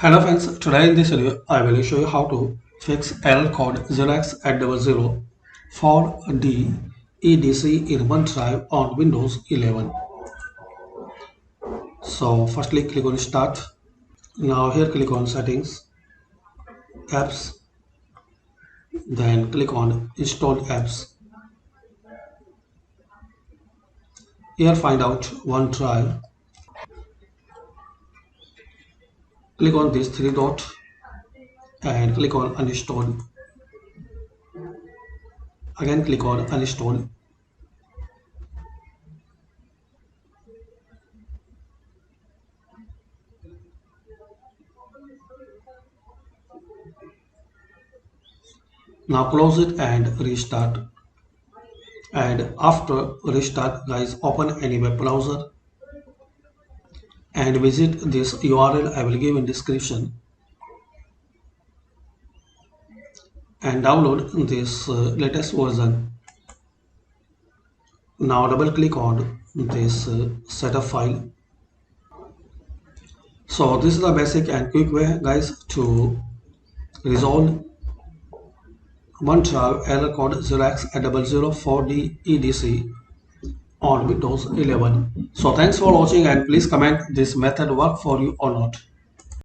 Hello friends, today in this video I will show you how to fix error code 0x8004dedc in OneDrive on Windows 11. So firstly click on start. Now here click on settings, apps, then click on installed apps. Here find out OneDrive. Click on this three dot and click on uninstall. Again click on uninstall. Now close it and restart. And after restart guys, open any web browser and visit this URL I will give in description and download this latest version. Now double click on this setup file. So this is the basic and quick way guys to resolve OneDrive error code 0x8004dedc on Windows 11. So thanks for watching and please comment this method work for you or not.